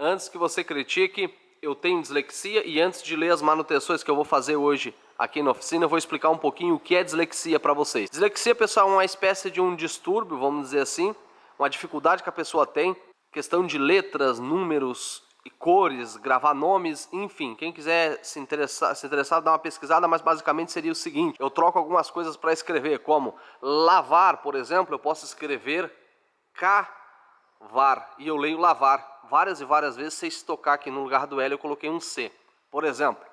Antes que você critique, eu tenho dislexia e antes de ler as manutenções que eu vou fazer hoje aqui na oficina, eu vou explicar um pouquinho o que é dislexia para vocês. Dislexia, pessoal, é uma espécie de um distúrbio, vamos dizer assim, uma dificuldade que a pessoa tem, questão de letras, números e cores, gravar nomes, enfim. Quem quiser se interessar, dá uma pesquisada, mas basicamente seria o seguinte: eu troco algumas coisas para escrever, como lavar, por exemplo, eu posso escrever cavar e eu leio lavar. Várias e várias vezes, se tocar aqui no lugar do L, eu coloquei um C, por exemplo.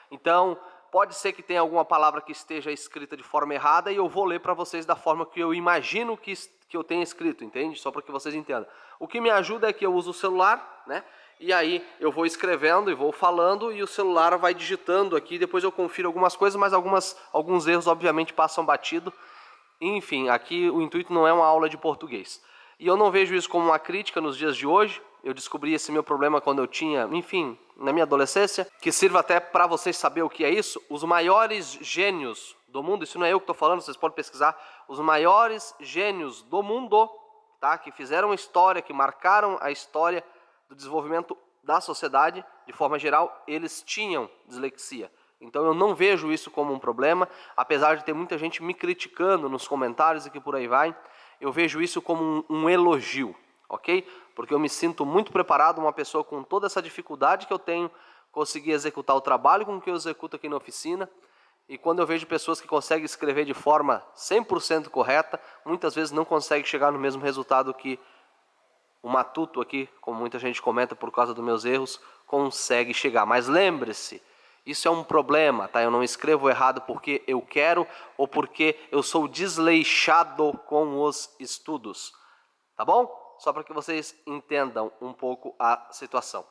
Então, pode ser que tenha alguma palavra que esteja escrita de forma errada e eu vou ler para vocês da forma que eu imagino que eu tenha escrito, entende? Só para que vocês entendam. O que me ajuda é que eu uso o celular, né? E aí eu vou escrevendo e vou falando e o celular vai digitando aqui, depois eu confiro algumas coisas, mas alguns erros obviamente passam batido. Enfim, aqui o intuito não é uma aula de português. E eu não vejo isso como uma crítica nos dias de hoje. Eu descobri esse meu problema quando eu tinha, enfim, na minha adolescência, que sirva até para vocês saberem o que é isso. Os maiores gênios do mundo, isso não é eu que estou falando, vocês podem pesquisar, os maiores gênios do mundo, tá, que fizeram história, que marcaram a história do desenvolvimento da sociedade, de forma geral, eles tinham dislexia. Então eu não vejo isso como um problema, apesar de ter muita gente me criticando nos comentários e que por aí vai, eu vejo isso como um elogio, ok? Porque eu me sinto muito preparado, uma pessoa com toda essa dificuldade que eu tenho, conseguir executar o trabalho com que eu executo aqui na oficina, e quando eu vejo pessoas que conseguem escrever de forma 100% correta, muitas vezes não conseguem chegar no mesmo resultado que o matuto aqui, como muita gente comenta por causa dos meus erros, consegue chegar. Mas lembre-se, isso é um problema, tá? Eu não escrevo errado porque eu quero ou porque eu sou desleixado com os estudos, tá bom? Só para que vocês entendam um pouco a situação.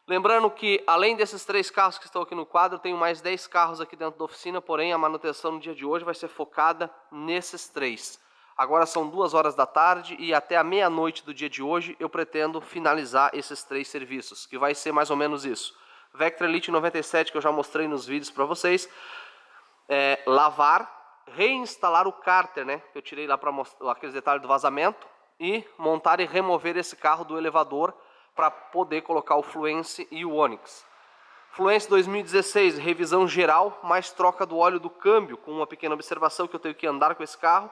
Lembrando que, além desses 3 carros que estão aqui no quadro, eu tenho mais 10 carros aqui dentro da oficina, porém a manutenção no dia de hoje vai ser focada nesses 3. Agora são 2 horas da tarde e até a meia-noite do dia de hoje eu pretendo finalizar esses 3 serviços, que vai ser mais ou menos isso. Vectra Elite 97, que eu já mostrei nos vídeos para vocês, lavar, reinstalar o cárter, né, que eu tirei lá para mostrar aqueles detalhes do vazamento, e montar e remover esse carro do elevador para poder colocar o Fluence e o Onix. Fluence 2016, revisão geral, mais troca do óleo do câmbio, com uma pequena observação que eu tenho que andar com esse carro.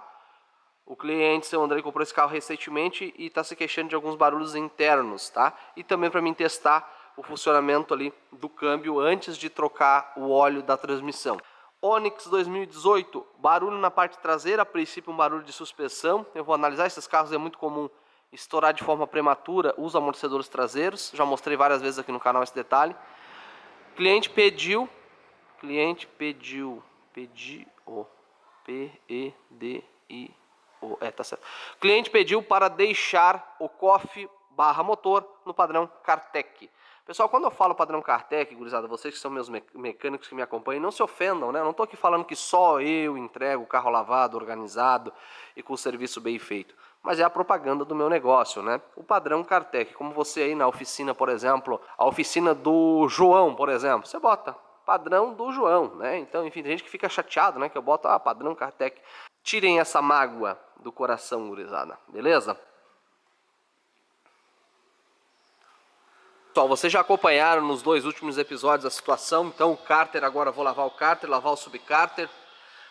O cliente, seu André, comprou esse carro recentemente e está se queixando de alguns barulhos internos, tá? E também para mim testar o funcionamento ali do câmbio antes de trocar o óleo da transmissão. Onix 2018, barulho na parte traseira, a princípio um barulho de suspensão. Eu vou analisar, esses carros é muito comum estourar de forma prematura os amortecedores traseiros. Já mostrei várias vezes aqui no canal esse detalhe. Cliente pediu, P-E-D-I-O, tá certo. Cliente pediu para deixar o COF/motor no padrão Cartec. Pessoal, quando eu falo padrão Cartec, gurizada, vocês que são meus mecânicos que me acompanham, não se ofendam, né? Eu não estou aqui falando que só eu entrego o carro lavado, organizado e com o serviço bem feito. Mas é a propaganda do meu negócio, né? O padrão Cartec, como você aí na oficina, por exemplo, a oficina do João, por exemplo, você bota padrão do João, né? Então, enfim, tem gente que fica chateado, né? Que eu boto, padrão Cartec. Tirem essa mágoa do coração, gurizada, beleza? Pessoal, vocês já acompanharam nos 2 últimos episódios a situação, então o cárter, agora eu vou lavar o cárter, lavar o subcárter.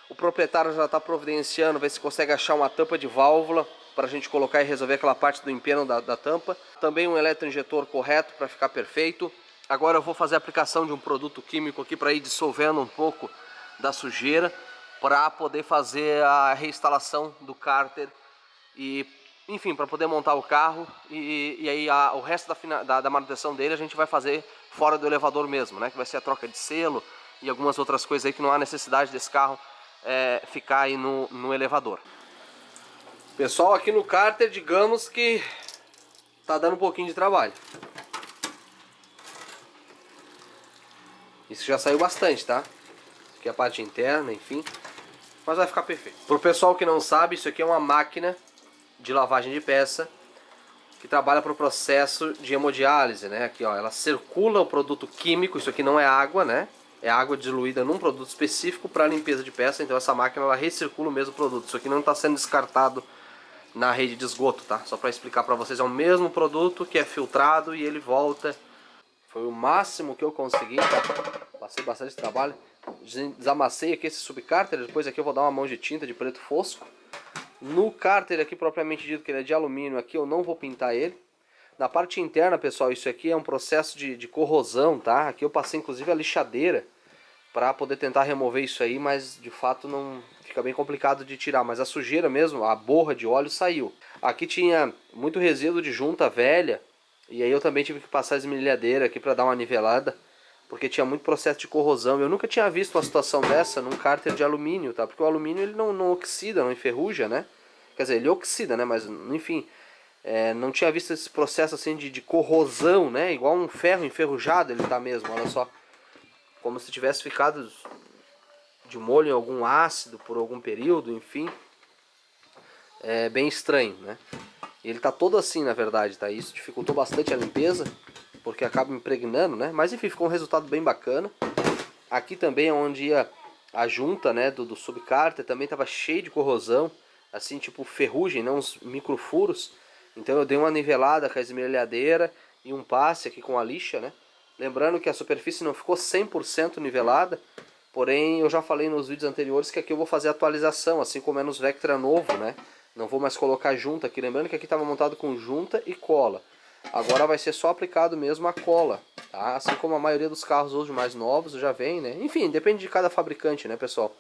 O proprietário já está providenciando, ver se consegue achar uma tampa de válvula para a gente colocar e resolver aquela parte do empeno da tampa. Também um eletroinjetor correto para ficar perfeito. Agora eu vou fazer a aplicação de um produto químico aqui para ir dissolvendo um pouco da sujeira, para poder fazer a reinstalação do cárter e, enfim, para poder montar o carro e aí o resto da manutenção dele a gente vai fazer fora do elevador mesmo, né? Que vai ser a troca de selo e algumas outras coisas aí que não há necessidade desse carro ficar aí no elevador. Pessoal, aqui no cárter, digamos que tá dando um pouquinho de trabalho. Isso já saiu bastante, tá? Aqui é a parte interna, enfim. Mas vai ficar perfeito. Pro pessoal que não sabe, isso aqui é uma máquina de lavagem de peça que trabalha para o processo de hemodiálise, né? Aqui, ó, ela circula o produto químico, isso aqui não é água, né? É água diluída num produto específico para limpeza de peça, então essa máquina ela recircula o mesmo produto. Isso aqui não está sendo descartado na rede de esgoto, tá? Só para explicar para vocês, é o mesmo produto que é filtrado e ele volta. Foi o máximo que eu consegui, tá? Passei bastante trabalho. Desamassei aqui esse subcárter, depois aqui eu vou dar uma mão de tinta de preto fosco. No cárter aqui propriamente dito, que ele é de alumínio, aqui eu não vou pintar ele. Na parte interna, pessoal, isso aqui é um processo de corrosão, tá? Aqui eu passei inclusive a lixadeira para poder tentar remover isso aí, mas de fato não fica bem complicado de tirar. Mas a sujeira mesmo, a borra de óleo saiu. Aqui tinha muito resíduo de junta velha, e aí eu também tive que passar a esmerilhadeira aqui para dar uma nivelada, porque tinha muito processo de corrosão. Eu nunca tinha visto uma situação dessa num cárter de alumínio, tá? Porque o alumínio ele não oxida, não enferruja, né? Quer dizer, ele oxida, né? Mas enfim, não tinha visto esse processo assim de corrosão, né? Igual um ferro enferrujado ele tá mesmo, olha só. Como se tivesse ficado de molho em algum ácido por algum período, enfim. É bem estranho, né? Ele tá todo assim, na verdade, tá? Isso dificultou bastante a limpeza, porque acaba impregnando, né? Mas enfim, ficou um resultado bem bacana. Aqui também é onde ia a junta, né, do subcárter, também tava cheio de corrosão, assim, tipo ferrugem, né? Uns microfuros. Então eu dei uma nivelada com a esmerilhadeira e um passe aqui com a lixa, né? Lembrando que a superfície não ficou 100% nivelada, porém eu já falei nos vídeos anteriores que aqui eu vou fazer atualização, assim como é nos Vectra novo, né? Não vou mais colocar junta aqui, lembrando que aqui estava montado com junta e cola. Agora vai ser só aplicado mesmo a cola, tá? Assim como a maioria dos carros hoje mais novos já vem, né? Enfim, depende de cada fabricante, né, pessoal?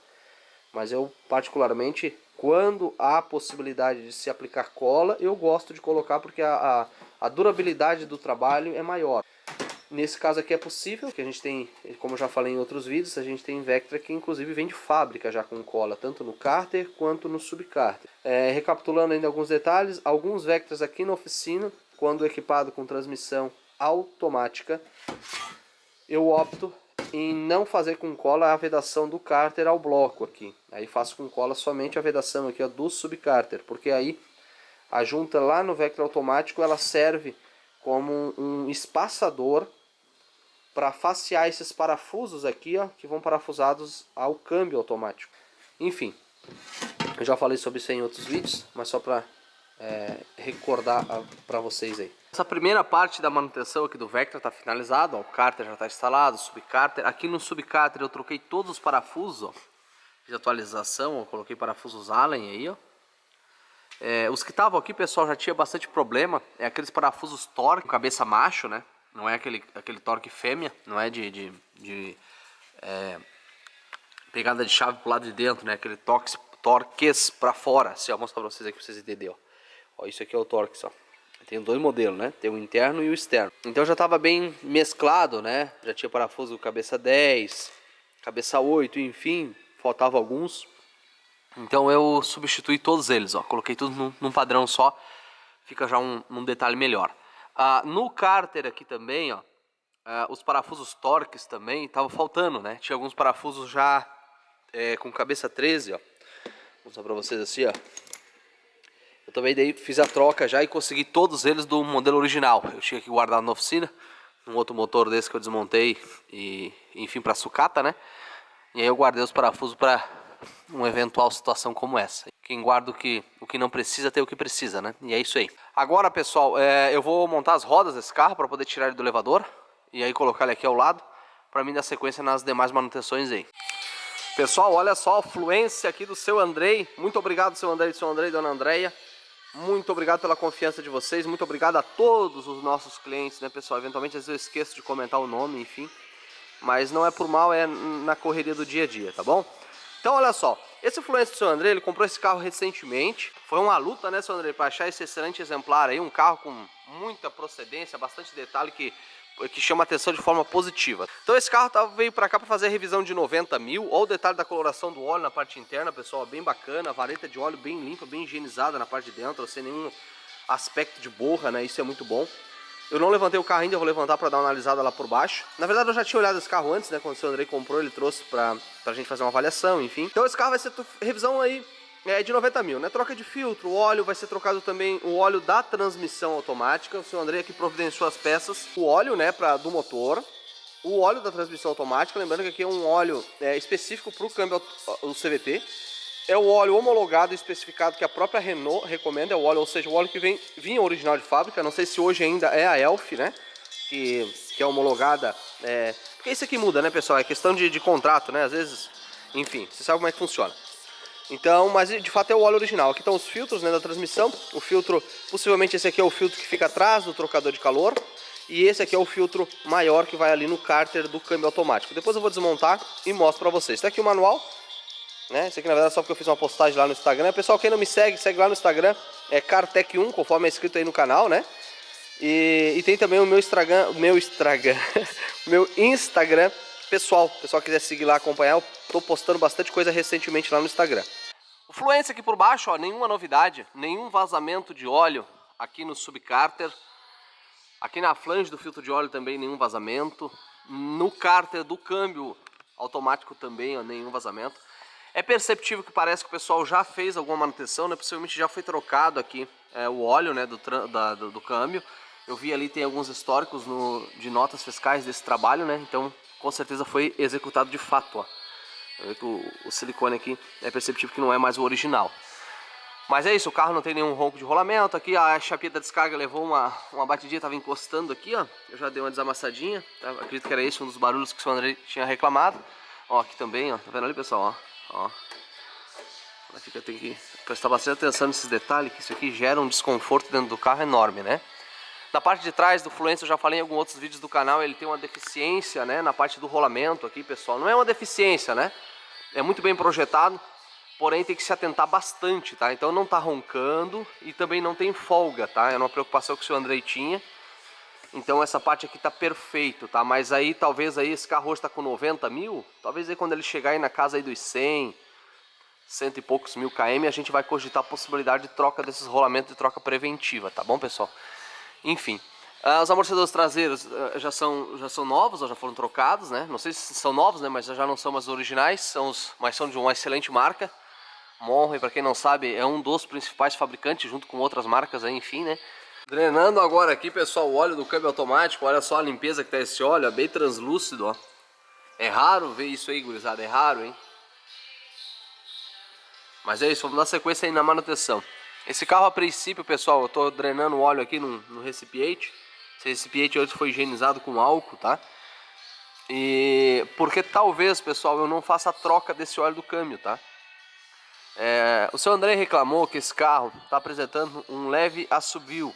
Mas eu particularmente, quando há possibilidade de se aplicar cola, eu gosto de colocar porque a durabilidade do trabalho é maior. Nesse caso aqui é possível, que a gente tem, como eu já falei em outros vídeos, a gente tem Vectra que inclusive vem de fábrica já com cola, tanto no cárter quanto no subcárter. Recapitulando ainda alguns detalhes, alguns Vectras aqui na oficina, quando equipado com transmissão automática, eu opto em não fazer com cola a vedação do cárter ao bloco aqui. Aí faço com cola somente a vedação aqui, ó, do subcárter, porque aí a junta lá no Vectra automático ela serve como um espaçador para facear esses parafusos aqui, ó, que vão parafusados ao câmbio automático. Enfim, eu já falei sobre isso em outros vídeos, mas só para recordar para vocês aí. Essa primeira parte da manutenção aqui do Vectra está finalizada, ó, o cárter já está instalado, o subcárter. Aqui no subcárter eu troquei todos os parafusos, ó, de atualização, eu coloquei parafusos Allen aí, ó. Os que estavam aqui, pessoal, já tinha bastante problema. É aqueles parafusos Torque, cabeça macho, né? Não é aquele Torque fêmea, não é de pegada de chave pro lado de dentro, né? Aquele Torques pra fora. Assim, ó, vou mostrar pra vocês aqui pra vocês entenderem, ó. Isso aqui é o Torques, ó. Tem dois modelos, né? Tem o interno e o externo. Então já estava bem mesclado, né? Já tinha parafuso cabeça 10, cabeça 8, enfim, faltava alguns. Então eu substituí todos eles, ó. Coloquei tudo num padrão só. Fica já um detalhe melhor. No cárter aqui também, ó, os parafusos Torques também estavam faltando, né? Tinha alguns parafusos já com cabeça 13, ó. Vou mostrar pra vocês assim, ó. Eu também fiz a troca já e consegui todos eles do modelo original. Eu tinha que guardar na oficina, um outro motor desse que eu desmontei e, enfim, pra sucata, né? E aí eu guardei os parafusos para uma eventual situação como essa. Quem guarda o que não precisa tem o que precisa, né? E é isso aí. Agora, pessoal, eu vou montar as rodas desse carro para poder tirar ele do elevador e aí colocar ele aqui ao lado para mim dar sequência nas demais manutenções aí. Pessoal, olha só a fluência aqui do seu Andrei. Muito obrigado, seu Andrei e dona Andréia. Muito obrigado pela confiança de vocês. Muito obrigado a todos os nossos clientes, né, pessoal? Eventualmente, às vezes eu esqueço de comentar o nome, enfim. Mas não é por mal, é na correria do dia a dia, tá bom? Então, olha só. Esse Fluence do seu André, ele comprou esse carro recentemente. Foi uma luta, né, seu André, para achar esse excelente exemplar aí. Um carro com muita procedência, bastante detalhe que chama atenção de forma positiva. Então esse carro veio para cá para fazer a revisão de 90 mil. Olha o detalhe da coloração do óleo na parte interna, pessoal, bem bacana. A vareta de óleo bem limpa, bem higienizada na parte de dentro, sem nenhum aspecto de borra, né? Isso é muito bom. Eu não levantei o carro ainda, eu vou levantar para dar uma analisada lá por baixo. Na verdade eu já tinha olhado esse carro antes, né? Quando o seu André comprou, ele trouxe pra gente fazer uma avaliação, enfim. Então esse carro vai ser revisão aí de 90 mil, né? Troca de filtro, o óleo, vai ser trocado também o óleo da transmissão automática. O seu André aqui providenciou as peças. O óleo, né, do motor. O óleo da transmissão automática, lembrando que aqui é um óleo específico para o câmbio, o CVT. é o óleo homologado e especificado que a própria Renault recomenda, é o óleo, ou seja, o óleo que vinha original de fábrica, não sei se hoje ainda é a Elf, né, que é homologada, porque isso aqui muda, né, pessoal, é questão de contrato, né, às vezes, enfim, você sabe como é que funciona. Então, mas de fato é o óleo original. Aqui estão os filtros, né, da transmissão, o filtro, possivelmente esse aqui é o filtro que fica atrás do trocador de calor, e esse aqui é o filtro maior que vai ali no cárter do câmbio automático. Depois eu vou desmontar e mostro pra vocês. Está aqui o manual, né? Esse aqui na verdade é só porque eu fiz uma postagem lá no Instagram. Pessoal, quem não me segue, segue lá no Instagram, é Cartec1, conforme é escrito aí no canal, né? E tem também o meu Instagram, meu Instagram pessoal. O pessoal quiser seguir lá, acompanhar, eu tô postando bastante coisa recentemente lá no Instagram. O fluência aqui por baixo, ó, nenhuma novidade, nenhum vazamento de óleo aqui no subcárter. Aqui na flange do filtro de óleo também nenhum vazamento. No cárter do câmbio automático também, ó, nenhum vazamento. É perceptível que parece que o pessoal já fez alguma manutenção, né? Possivelmente já foi trocado aqui o óleo, né, do câmbio. Eu vi ali, tem alguns históricos de notas fiscais desse trabalho, né? Então, com certeza foi executado de fato, ó. O silicone aqui é perceptível que não é mais o original. Mas é isso, o carro não tem nenhum ronco de rolamento. Aqui a chapinha da descarga levou uma batidinha, estava encostando aqui, ó. Eu já dei uma desamassadinha, tá? Acredito que era esse um dos barulhos que o André tinha reclamado. Ó, aqui também, ó, tá vendo ali, pessoal, ó. Aqui que eu tenho que prestar bastante atenção nesses detalhes, que isso aqui gera um desconforto dentro do carro enorme, né? Na parte de trás do Fluence, eu já falei em alguns outros vídeos do canal, ele tem uma deficiência, né, na parte do rolamento aqui, pessoal. Não é uma deficiência, né? É muito bem projetado. Porém tem que se atentar bastante, tá? Então não tá roncando e também não tem folga, tá? É uma preocupação que o seu Andrei tinha. Então essa parte aqui tá perfeito, tá? Mas aí talvez aí esse carro hoje tá com 90 mil. Talvez aí quando ele chegar aí na casa aí dos 100 e poucos mil km, a gente vai cogitar a possibilidade de troca desses rolamentos de troca preventiva, tá bom, pessoal? Enfim. Os amortecedores traseiros já são novos, ou já foram trocados, né? Não sei se são novos, né? Mas já não são mais originais, mas são de uma excelente marca. Monroe, para quem não sabe, é um dos principais fabricantes, junto com outras marcas aí, enfim, né? Drenando agora aqui, pessoal, o óleo do câmbio automático. Olha só a limpeza que tá esse óleo, é bem translúcido, ó. É raro ver isso aí, gurizada, é raro, hein? Mas é isso, vamos dar sequência aí na manutenção. Esse carro, a princípio, pessoal, eu tô drenando o óleo aqui no recipiente. Esse recipiente hoje foi higienizado com álcool, tá? E porque talvez, pessoal, eu não faça a troca desse óleo do câmbio, tá? O seu André reclamou que esse carro está apresentando um leve assobio,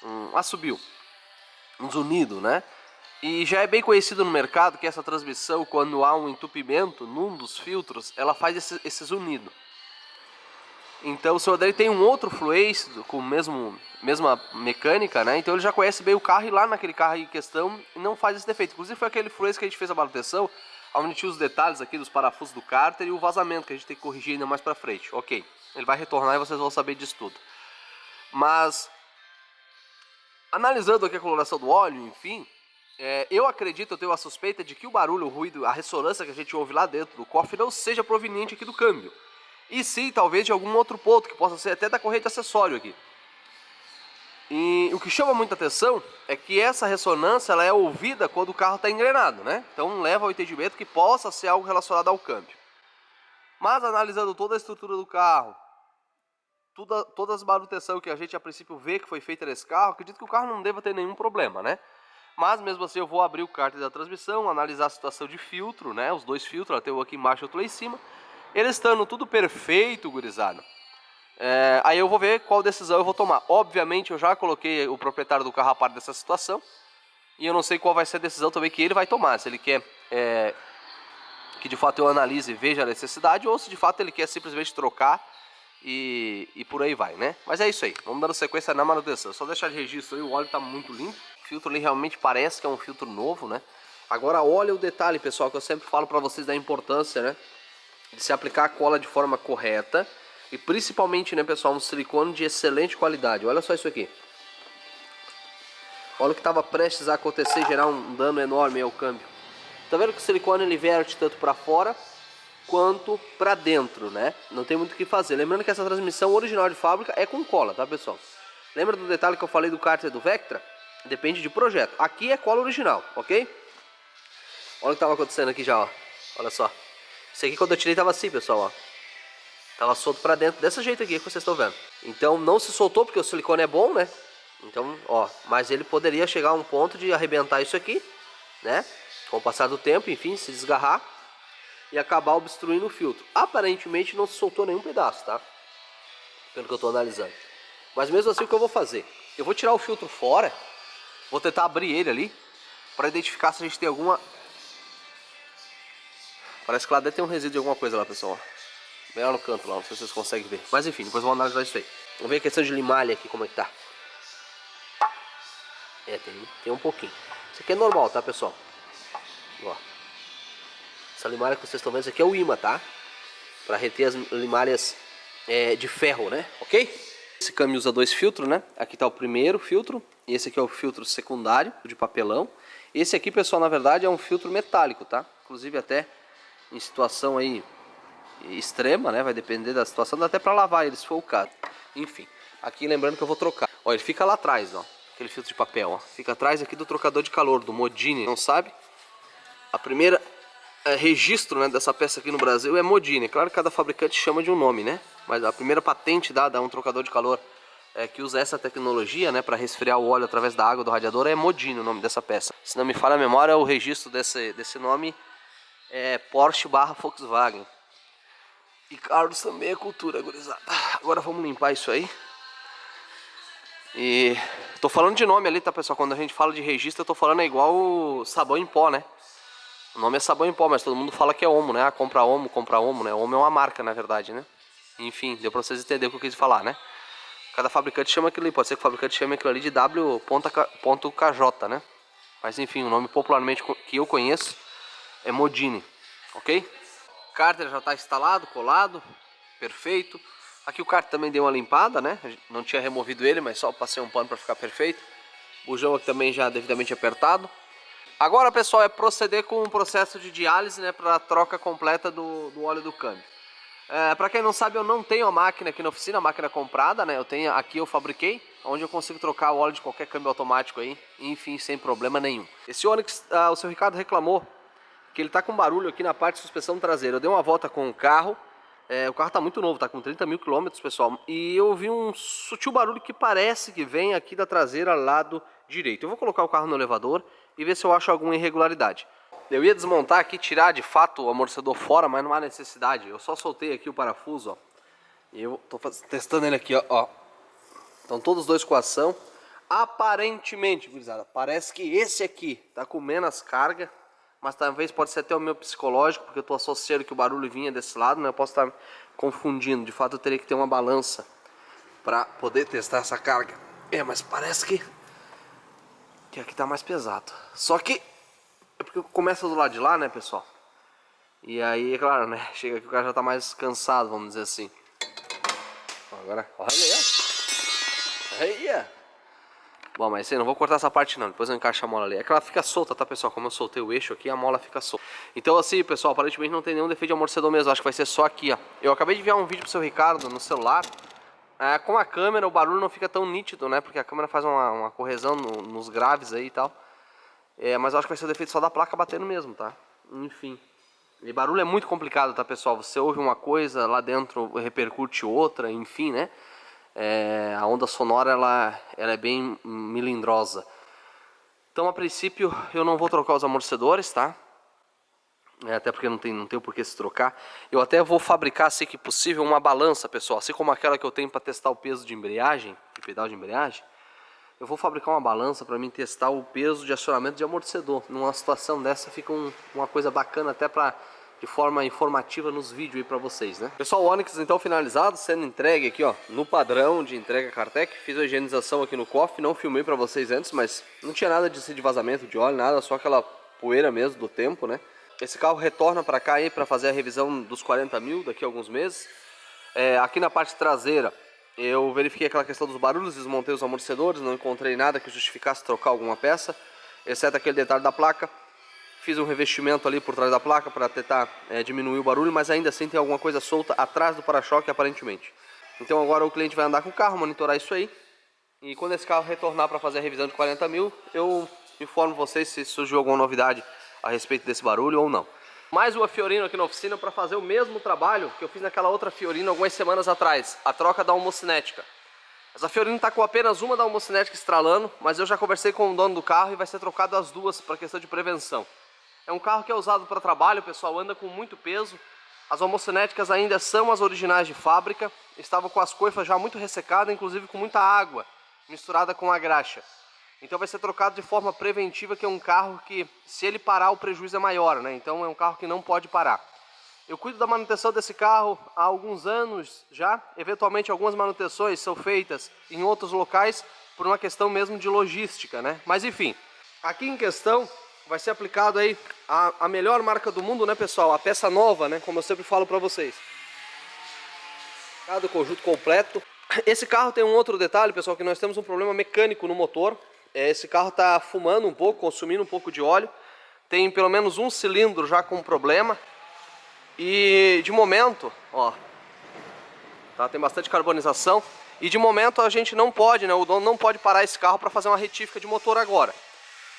um zunido, né? E já é bem conhecido no mercado que essa transmissão, quando há um entupimento num dos filtros, ela faz esse zunido. Então o seu André tem um outro Fluence com mesma mecânica, né? Então ele já conhece bem o carro e lá naquele carro em questão não faz esse defeito. Inclusive foi aquele Fluence que a gente fez a manutenção, onde tinha os detalhes aqui dos parafusos do cárter e o vazamento que a gente tem que corrigir ainda mais pra frente. Ok, ele vai retornar e vocês vão saber disso tudo. Mas, analisando aqui a coloração do óleo, enfim, eu acredito, eu tenho a suspeita de que o barulho, o ruído, a ressonância que a gente ouve lá dentro do cofre não seja proveniente aqui do câmbio. E sim, talvez de algum outro ponto, que possa ser até da correia de acessório aqui. E o que chama muita atenção é que essa ressonância ela é ouvida quando o carro está engrenado, né? Então leva ao entendimento que possa ser algo relacionado ao câmbio. Mas analisando toda a estrutura do carro, toda as manutenções que a gente a princípio vê que foi feita nesse carro, acredito que o carro não deva ter nenhum problema, né? Mas mesmo assim eu vou abrir o cárter da transmissão, analisar a situação de filtro, né? Os dois filtros, até um aqui embaixo e outro lá em cima. Eles estando tudo perfeito, gurizada. Aí eu vou ver qual decisão eu vou tomar. Obviamente eu já coloquei o proprietário do carro a par dessa situação. E eu não sei qual vai ser a decisão também que ele vai tomar. Se ele quer que de fato eu analise e veja a necessidade, ou se de fato ele quer simplesmente trocar e por aí vai, né? Mas é isso aí, vamos dando sequência na manutenção. Só deixar de registro aí, o óleo está muito limpo. O filtro ali realmente parece que é um filtro novo, né? Agora olha o detalhe, pessoal, que eu sempre falo para vocês da importância, né? De se aplicar a cola de forma correta. E principalmente, né, pessoal, um silicone de excelente qualidade. Olha só isso aqui. Olha o que estava prestes a acontecer e gerar um dano enorme ao câmbio. Tá vendo que o silicone ele verte tanto para fora quanto para dentro, né? Não tem muito o que fazer. Lembrando que essa transmissão original de fábrica é com cola, tá, pessoal? Lembra do detalhe que eu falei do cárter do Vectra? Depende de projeto. Aqui é cola original, ok? Olha o que estava acontecendo aqui já, ó. Olha só. Isso aqui quando eu tirei tava assim, pessoal, ó. Tava solto pra dentro, desse jeito aqui que vocês estão vendo. Então não se soltou porque o silicone é bom, né? Então, ó, mas ele poderia chegar a um ponto de arrebentar isso aqui, né? Com o passar do tempo, enfim, se desgarrar e acabar obstruindo o filtro. Aparentemente não se soltou nenhum pedaço, tá? Pelo que eu tô analisando. Mas mesmo assim, o que eu vou fazer? Eu vou tirar o filtro fora, vou tentar abrir ele ali, para identificar se a gente tem alguma... Parece que lá dentro tem um resíduo de alguma coisa lá, pessoal. Bem lá no canto lá, não sei se vocês conseguem ver. Mas enfim, depois vamos analisar isso aí. Vamos ver a questão de limalha aqui, como é que tá. É, tem um pouquinho. Isso aqui é normal, tá, pessoal? Ó. Essa limalha que vocês estão vendo, isso aqui é o imã, tá? Para reter as limalhas de ferro, né? Ok? Esse câmbio usa 2 filtros, né? Aqui tá o primeiro filtro. E esse aqui é o filtro secundário, de papelão. Esse aqui, pessoal, na verdade é um filtro metálico, tá? Inclusive até em situação aí extrema, né? Vai depender da situação, dá até para lavar ele, se for o caso. Enfim, aqui lembrando que eu vou trocar. Ó, ele fica lá atrás, ó. Aquele filtro de papel, ó. Fica atrás aqui do trocador de calor, do Modine. Não sabe? A primeira registro, né, dessa peça aqui no Brasil é Modine. Claro que cada fabricante chama de um nome, né? Mas a primeira patente dada a um trocador de calor que usa essa tecnologia, né, para resfriar o óleo através da água do radiador é Modine o nome dessa peça. Se não me falha a memória, o registro desse nome é Porsche/Volkswagen. E Carlos também é cultura, gurizada. Agora vamos limpar isso aí. E tô falando de nome ali, tá, pessoal? Quando a gente fala de registro, eu tô falando igual o sabão em pó, né? O nome é sabão em pó, mas todo mundo fala que é Omo, né? Ah, compra Omo, né? Omo é uma marca, na verdade, né? Enfim, deu pra vocês entenderem o que eu quis falar, né? Cada fabricante chama aquilo ali, pode ser que o fabricante chame aquilo ali de W.KJ, né? Mas enfim, o nome popularmente que eu conheço é Modine, ok? O cárter já está instalado, colado, perfeito. Aqui o cárter também deu uma limpada, né? Não tinha removido ele, mas só passei um pano para ficar perfeito. O bujão aqui também já devidamente apertado. Agora, pessoal, é proceder com um processo de diálise, né, para a troca completa do óleo do câmbio. Para quem não sabe, eu não tenho a máquina aqui na oficina, a máquina comprada, né? Aqui eu fabriquei, onde eu consigo trocar o óleo de qualquer câmbio automático aí, enfim, sem problema nenhum. Esse Onix, o seu Ricardo reclamou que ele tá com barulho aqui na parte de suspensão traseira. Eu dei uma volta com o carro tá muito novo, tá com 30 mil quilômetros, pessoal, e eu ouvi um sutil barulho que parece que vem aqui da traseira lado direito. Eu vou colocar o carro no elevador e ver se eu acho alguma irregularidade. Eu ia desmontar aqui, tirar de fato o amortecedor fora, mas não há necessidade. Eu só soltei aqui o parafuso, ó. E eu tô testando ele aqui, ó. Estão todos os dois com ação. Aparentemente, gurizada, parece que esse aqui tá com menos carga, mas talvez pode ser até o meu psicológico, porque eu tô associando que o barulho vinha desse lado, né? Eu posso estar confundindo. De fato, eu teria que ter uma balança para poder testar essa carga. Mas parece que aqui tá mais pesado. Só que é porque começa do lado de lá, né, pessoal? E aí, é claro, né? Chega aqui o cara já tá mais cansado, vamos dizer assim. Agora, olha aí. Bom, mas eu não vou cortar essa parte não, depois eu encaixo a mola ali. É que ela fica solta, tá, pessoal? Como eu soltei o eixo aqui, a mola fica solta. Então assim, pessoal, aparentemente não tem nenhum defeito de amortecedor mesmo. Acho que vai ser só aqui, ó. Eu acabei de enviar um vídeo pro seu Ricardo no celular. Com a câmera o barulho não fica tão nítido, né? Porque a câmera faz uma correção nos graves aí e tal. Mas eu acho que vai ser o defeito só da placa batendo mesmo, tá? Enfim. E barulho é muito complicado, tá, pessoal? Você ouve uma coisa, lá dentro repercute outra, enfim, né? A onda sonora ela é bem melindrosa. Então, a princípio, eu não vou trocar os amortecedores, tá? Até porque não tem o porquê se trocar. Eu até vou fabricar, se que possível, uma balança, pessoal. Assim como aquela que eu tenho para testar o peso de embreagem, de pedal de embreagem. Eu vou fabricar uma balança para mim testar o peso de acionamento de amortecedor. Numa situação dessa fica uma coisa bacana até de forma informativa nos vídeos aí pra vocês, né? Pessoal, o Onix então finalizado, sendo entregue aqui, ó, no padrão de entrega Kartec. Fiz a higienização aqui no cofre, não filmei pra vocês antes, mas não tinha nada de vazamento de óleo, nada, só aquela poeira mesmo do tempo, né? Esse carro retorna pra cá aí pra fazer a revisão dos 40 mil daqui a alguns meses. Aqui na parte traseira, eu verifiquei aquela questão dos barulhos, desmontei os amortecedores, não encontrei nada que justificasse trocar alguma peça, exceto aquele detalhe da placa. Fiz um revestimento ali por trás da placa para tentar diminuir o barulho, mas ainda assim tem alguma coisa solta atrás do para-choque aparentemente. Então agora o cliente vai andar com o carro, monitorar isso aí. E quando esse carro retornar para fazer a revisão de 40 mil, eu informo vocês se surgiu alguma novidade a respeito desse barulho ou não. Mais uma Fiorino aqui na oficina para fazer o mesmo trabalho que eu fiz naquela outra Fiorino algumas semanas atrás, a troca da homocinética. Essa Fiorino está com apenas uma da homocinética estralando, mas eu já conversei com o dono do carro e vai ser trocado as duas para questão de prevenção. É um carro que é usado para trabalho, o pessoal anda com muito peso. As homocinéticas ainda são as originais de fábrica, estavam com as coifas já muito ressecadas, inclusive com muita água misturada com a graxa. Então vai ser trocado de forma preventiva, que é um carro que, se ele parar, o prejuízo é maior, né? Então é um carro que não pode parar. Eu cuido da manutenção desse carro há alguns anos já. Eventualmente algumas manutenções são feitas em outros locais por uma questão mesmo de logística, né? Mas enfim, aqui em questão vai ser aplicado aí a melhor marca do mundo, né, pessoal? A peça nova, né? Como eu sempre falo para vocês. Cada conjunto completo. Esse carro tem um outro detalhe, pessoal, que nós temos um problema mecânico no motor. Esse carro está fumando um pouco, consumindo um pouco de óleo. Tem pelo menos um cilindro já com problema. E de momento, ó, tá, tem bastante carbonização. E de momento a gente não pode, né? O dono não pode parar esse carro para fazer uma retífica de motor agora.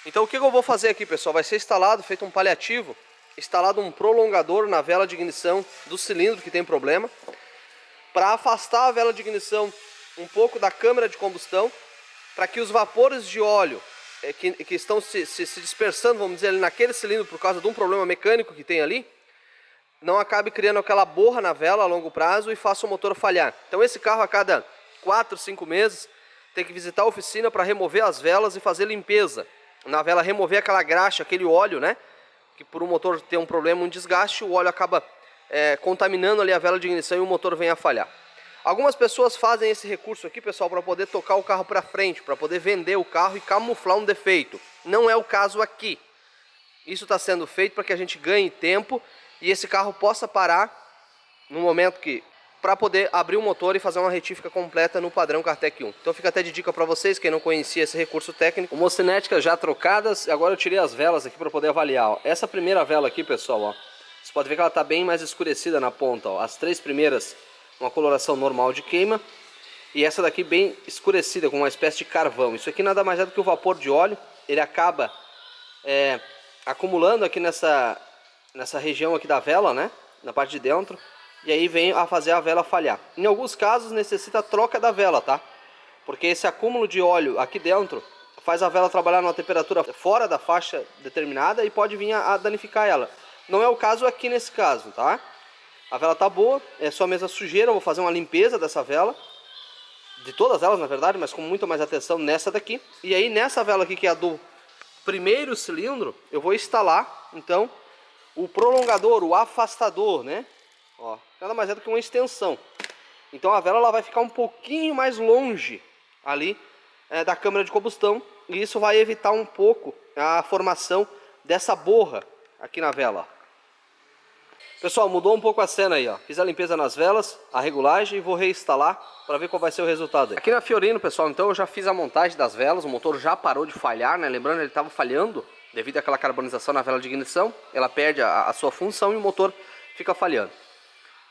Então o que eu vou fazer aqui, pessoal? Vai ser instalado, feito um paliativo, instalado um prolongador na vela de ignição do cilindro que tem problema, para afastar a vela de ignição um pouco da câmara de combustão, para que os vapores de óleo que estão se dispersando, vamos dizer, ali naquele cilindro por causa de um problema mecânico que tem ali, não acabe criando aquela borra na vela a longo prazo e faça o motor falhar. Então esse carro a cada 4, 5 meses tem que visitar a oficina para remover as velas e fazer limpeza na vela, remover aquela graxa, aquele óleo, né? Que por o motor ter um problema, um desgaste, o óleo acaba contaminando ali a vela de ignição e o motor vem a falhar. Algumas pessoas fazem esse recurso aqui, pessoal, para poder tocar o carro para frente, para poder vender o carro e camuflar um defeito. Não é o caso aqui. Isso está sendo feito para que a gente ganhe tempo e esse carro possa parar no momento que, para poder abrir o motor e fazer uma retífica completa no padrão Cartec 1. Então fica até de dica para vocês, quem não conhecia esse recurso técnico. Homocinéticas já trocadas, agora eu tirei as velas aqui para poder avaliar. Ó. Essa primeira vela aqui, pessoal, ó, você pode ver que ela está bem mais escurecida na ponta. Ó. As três primeiras, uma coloração normal de queima, e essa daqui bem escurecida, com uma espécie de carvão. Isso aqui nada mais é do que o vapor de óleo, ele acaba acumulando aqui nessa região aqui da vela, né, na parte de dentro, e aí vem a fazer a vela falhar. Em alguns casos necessita a troca da vela, tá? Porque esse acúmulo de óleo aqui dentro faz a vela trabalhar numa temperatura fora da faixa determinada e pode vir a danificar ela. Não é o caso aqui nesse caso, tá? A vela tá boa, é só mesmo a sujeira, eu vou fazer uma limpeza dessa vela, de todas elas na verdade, mas com muito mais atenção nessa daqui. E aí nessa vela aqui, que é a do primeiro cilindro, eu vou instalar, então, o prolongador, o afastador, né? Ó, nada mais é do que uma extensão. Então a vela ela vai ficar um pouquinho mais longe ali da câmara de combustão, e isso vai evitar um pouco a formação dessa borra aqui na vela. Pessoal, mudou um pouco a cena aí, ó. Fiz a limpeza nas velas, a regulagem e vou reinstalar para ver qual vai ser o resultado aí. Aqui na Fiorino, pessoal, então eu já fiz a montagem das velas, o motor já parou de falhar, né? Lembrando, ele estava falhando devido àquela carbonização na vela de ignição, ela perde a sua função e o motor fica falhando.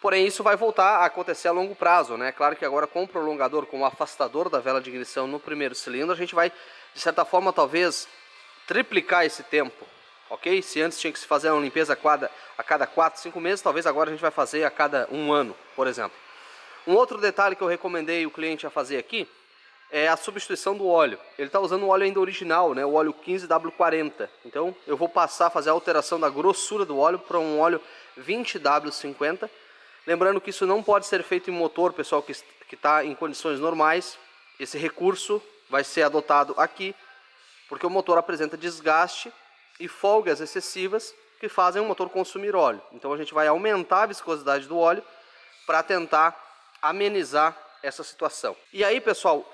Porém, isso vai voltar a acontecer a longo prazo, né? Claro que agora com o prolongador, com o afastador da vela de ignição no primeiro cilindro, a gente vai, de certa forma, talvez triplicar esse tempo, ok? Se antes tinha que se fazer uma limpeza a cada 4, 5 meses, talvez agora a gente vai fazer a cada 1 ano, por exemplo. Um outro detalhe que eu recomendei o cliente a fazer aqui é a substituição do óleo. Ele está usando o óleo ainda original, né? O óleo 15W40. Então eu vou passar a fazer a alteração da grossura do óleo para um óleo 20W50. Lembrando que isso não pode ser feito em motor, pessoal, que está em condições normais. Esse recurso vai ser adotado aqui, porque o motor apresenta desgaste e folgas excessivas que fazem o motor consumir óleo. Então a gente vai aumentar a viscosidade do óleo para tentar amenizar essa situação. E aí, pessoal,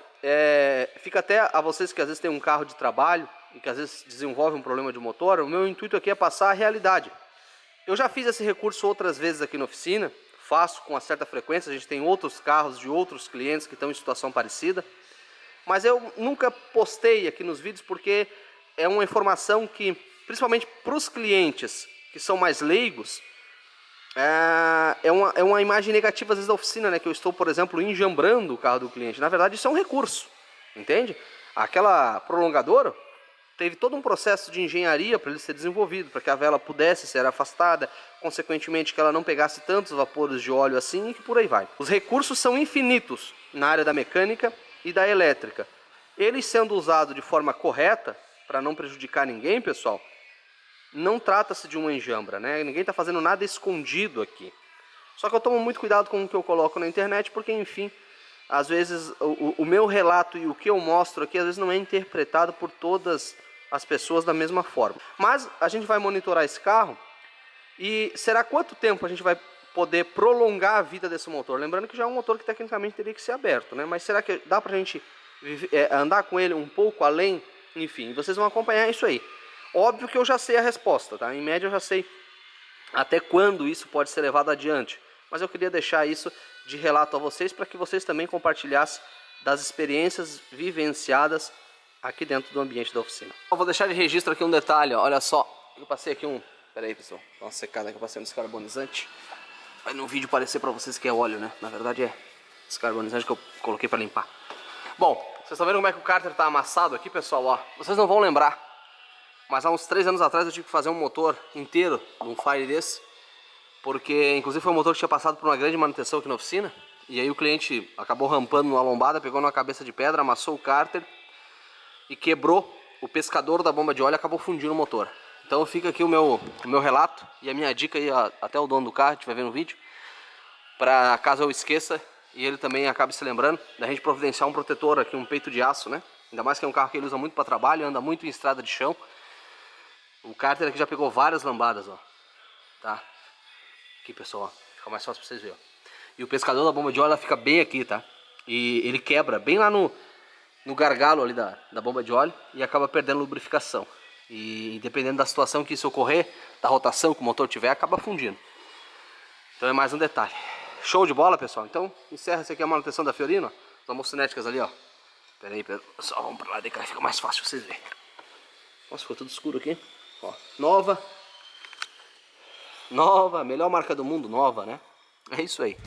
fica até a vocês que às vezes têm um carro de trabalho e que às vezes desenvolve um problema de motor, o meu intuito aqui é passar a realidade. Eu já fiz esse recurso outras vezes aqui na oficina, faço com uma certa frequência, a gente tem outros carros de outros clientes que estão em situação parecida, mas eu nunca postei aqui nos vídeos porque é uma informação que, principalmente para os clientes que são mais leigos, é uma imagem negativa às vezes da oficina, né? Que eu estou, por exemplo, enjambrando o carro do cliente. Na verdade, isso é um recurso, entende? Aquela prolongadora, teve todo um processo de engenharia para ele ser desenvolvido, para que a vela pudesse ser afastada, consequentemente que ela não pegasse tantos vapores de óleo assim e que por aí vai. Os recursos são infinitos na área da mecânica e da elétrica. Eles sendo usados de forma correta, para não prejudicar ninguém, pessoal, não trata-se de uma enjambra, né? Ninguém está fazendo nada escondido aqui. Só que eu tomo muito cuidado com o que eu coloco na internet, porque, enfim, às vezes o meu relato e o que eu mostro aqui, às vezes não é interpretado por todas as pessoas da mesma forma. Mas a gente vai monitorar esse carro e será quanto tempo a gente vai poder prolongar a vida desse motor? Lembrando que já é um motor que tecnicamente teria que ser aberto, né? Mas será que dá pra gente andar com ele um pouco além? Enfim, vocês vão acompanhar isso aí. Óbvio que eu já sei a resposta, tá? Em média eu já sei até quando isso pode ser levado adiante. Mas eu queria deixar isso de relato a vocês para que vocês também compartilhassem das experiências vivenciadas aqui dentro do ambiente da oficina. Eu vou deixar de registro aqui um detalhe, ó. Olha só, eu passei aqui um... Pera aí, pessoal, dá uma secada que eu passei um descarbonizante. Vai no vídeo parecer para vocês que é óleo, né? Na verdade é descarbonizante que eu coloquei para limpar. Bom, vocês estão vendo como é que o cárter está amassado aqui, pessoal, ó. Vocês não vão lembrar, mas há uns 3 anos atrás eu tive que fazer um motor inteiro num Fire desse, porque inclusive foi um motor que tinha passado por uma grande manutenção aqui na oficina, e aí o cliente acabou rampando numa lombada, pegou numa cabeça de pedra, amassou o cárter e quebrou o pescador da bomba de óleo e acabou fundindo o motor. Então fica aqui o meu relato e a minha dica aí, até o dono do carro, estiver vendo o vídeo, para caso eu esqueça e ele também acabe se lembrando, da gente providenciar um protetor aqui, um peito de aço, né? Ainda mais que é um carro que ele usa muito para trabalho, anda muito em estrada de chão. O cárter aqui já pegou várias lambadas, ó. Tá? Aqui, pessoal, ó. Fica mais fácil pra vocês verem, ó. E o pescador da bomba de óleo, ela fica bem aqui, tá? E ele quebra bem lá no gargalo ali da bomba de óleo e acaba perdendo lubrificação. E dependendo da situação que isso ocorrer, da rotação que o motor tiver, acaba fundindo. Então é mais um detalhe. Show de bola, pessoal. Então encerra essa aqui a manutenção da Fiorino, ó. As homocinéticas ali, ó. Pera aí, pessoal, vamos pra lá de cá, fica mais fácil vocês verem. Nossa, ficou tudo escuro aqui. Ó, nova, melhor marca do mundo, nova, né? É isso aí.